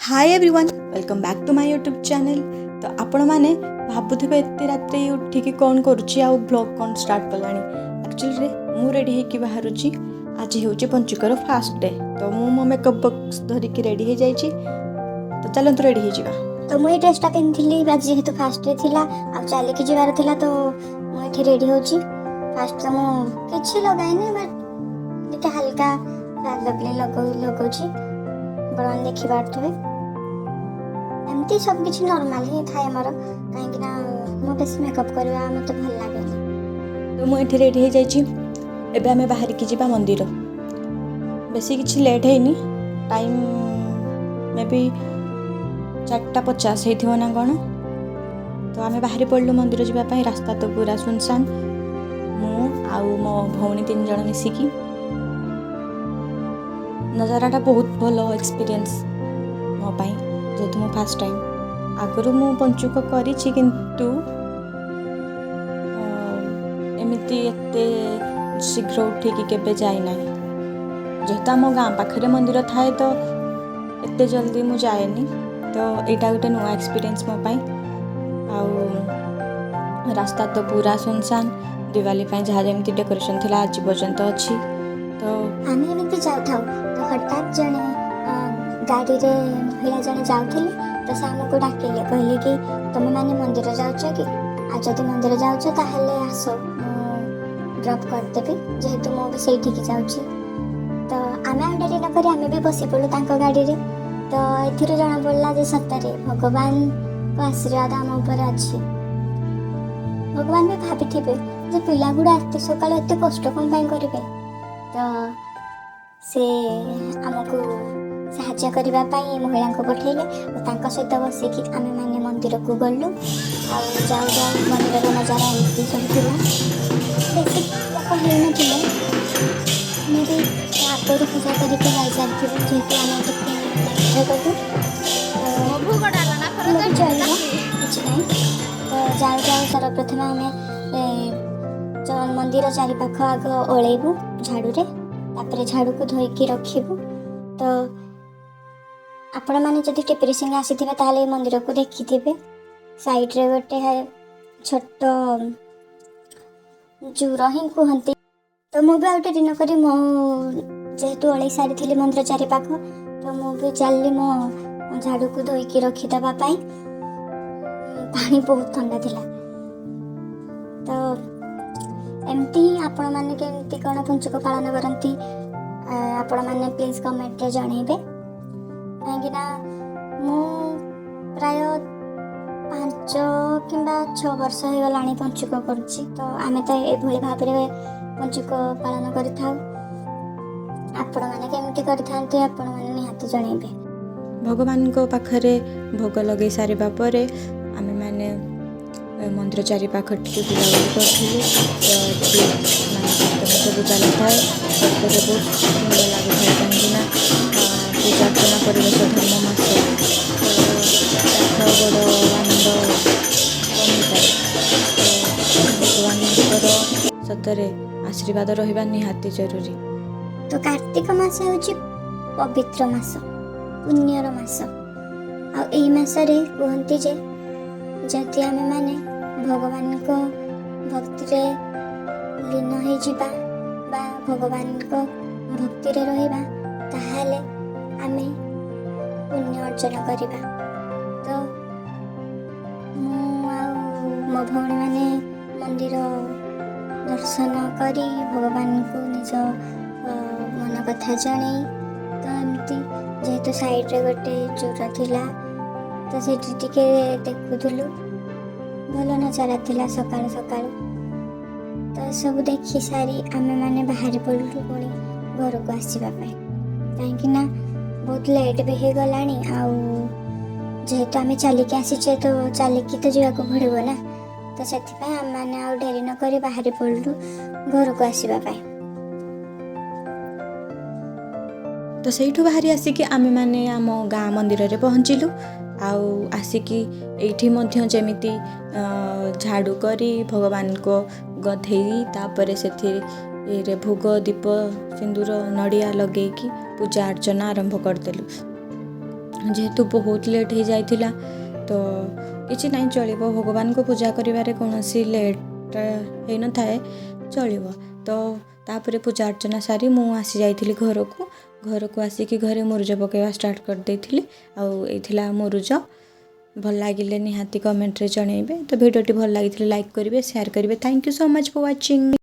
Hi everyone, welcome back to my YouTube channel. तो आपण मैंने भावुवे एत रात उठिकी कौन करुच्ची आउ ब्लॉग कौन स्टार्ट कलानी। एक्चुअली मु रेडी होकर बाहर आज हूँ पंचुकर फास्ट डे। तो मु मो मेकअप बॉक्स धरिकी रेडी हो जाइए। तो चलतु रेडी हो जावा। तो मुझे ड्रेसटा पिंधि आज जेहेतु फास्ट डे थिला आ चलिकी जबार थिला तो मुझे रेडी होची। फास्ट तो मुझे लगाइनी बट हल्का लगौची बड़े देखी पारे एमती सब किसी नॉर्मल ही थाए मोर कहीं मो बेस मेकअप करवा मत भल लगे। तो मुझे रेडी हो जाइए। एबे आमे बाहर की जीवा मंदिर। बेसी किछि लेट हैनी, टाइम मे बी 4:50 होइथिबो ना कौन। तो आमे बाहरी पड़लु मंदिर जावाई। रास्ता तो पूरा सुनसान। मु आउ मो भौणी 3 जण मिसिकी नजाराटा बहुत भलो एक्सपीरियंस मो पाई, जेहेतु मो फास्ट टाइम। आगरू मु पंचुक करिछि किंतु एमिति एते शीघ्र उठिकी केबे जाई ना। जेहेतु आम गाँ पाखरे मंदिर थाए तो एते जल्दी मु जाएनी। तो यहाँ गोटे नुआ एक्सपीरियंस मो पाई। आउ रास्ता तो पूरा सुनसान। दिवाली जहाँ जमी डेकोरेशन थिला आज पर्यंत अच्छी। तो आम एमती जाऊ तो हठात जड़े गाड़ी रे महिला जड़े जाऊली तो से आमको डाकिले कहले कि तुम मैंने मंदिर जाऊच कि आज जब मंदिर जाऊच ताहले आस ड्रॉप करदेवी, जेहेतु मुझे से जाऊँगी। तो आम आ डेरी नक आम भी बसी पड़ू गाड़ी रे। तो ये जना पड़ा जे सतरे भगवान को आशीर्वाद आम उपर अच्छी। भगवान भी भाभी जे पिला गुड़ा एत सकाल एत कष्ट कौन करेंगे। तो से आमको साहाଯ୍य करने महिला को पठेले और सहित बसिकी आम मैंने मंदिर को गलु। जाऊ जाऊ मंदिर नजारा एमती सब बेसी लोक होना मे भी आगुरी पूजा करके जाई सारी जेहेतु आम चलो किसी ना। तो जाऊ जाऊ सर्वप्रथम आम मंदिर चारिपाख आग ओलैबू झाड़ू रे, तापर झाड़ू को धोईकी रखिबू। तो आपण मैंने जब टिपरी सिंह आसी ताले मंदिर को देखी साइड रे गोटे है छोट जूर ही कहती। तो मुझे आउटे दिन कर जेहेतु ओलै सारी थी मंदिर चारिपाख तो मुझे चलली मो झाड़ू को धोईकी रखीदेवाई। पानी बहुत ठंडा थिला। तो एमती आपण मैंने केमती कौन पंचुक पालन करती आपण मैंने प्लीज कमेंट रे जनइबे। कहीं मु प्राय 5 किंबा 6 वर्ष हो गला पंचुक करुच्ची। तो आम तो ये भाव में पंचुक पालन करें। आपण मैंने केमती करते आपण मैंने निहाती जनइबे। भगवान को पाखरे भोग लगे सारे बापरे आमे माने मंदिर चारिपाख टे बुलाबुली करूँ। तो सब चली थाए बहुत सुंदर लगी था कहीं पूजा अर्चना परिवेश धर्म मास बड़ आनंद भगवान सतरे आशीर्वाद रहा निहाती जरूरी। तो कार्तिक मास हूँ पवित्र मास, पुण्यर मास। आसरे कहते जे जदि आम मैंने भगवान को भक्ति रे लीन हो जिबा बा भगवान को भक्ति रे रहिबा ताहाले आमे पुण्य अर्जन करिबा। तो मो भौणी माने मंदिर दर्शन करी भगवान को निज मन कथा जणै। तो एमती जेहेतु साइड रे गोटे चूर थिला तो सेठी टिके देखुथुलु भल नजारा थिला सकाळ सकाळ। तो सब देखी सारी आमे माने बाहर पड़लु पुणी घर को आसवाई कहीं बहुत लेट भी हो गलानी। जेहेतु आम चलिकी आसीचे तो चलिकी तो जावाक पड़ो ना। तो से आम मैंने आ डेरी नक बाहर पड़लु घर को आसवाई। तो सहीठू बाहरी आसिकी आमे माने आम गाँ मंदिर रे पहुँचलु। आसिकी एठी मध्य जेमिति झाड़ू करी भगवान को गधेई तापर से भोग दीप सिंदूर नड़िया लगेकी पूजा अर्चना आरंभ करदेलु। जेहेतु बहुत लेट हो जाइथिला तो किछि नहीं चलिबो भगवान को पूजा करिवारे कोनोसी लेट हे न थाए चलिबो तो तापरे पूजा अर्चना सारी मु आसी जाइथिली घर को आसिकी घरे मुरुज पकेवा स्टार्ट कर देइथिली आउ एथिला मुरुज भल लागिले निहाती कमेंट रे जणेबे तो वीडियोटी भल लागिथिले लाइक करिवे शेयर करिवे thank you so much for watching.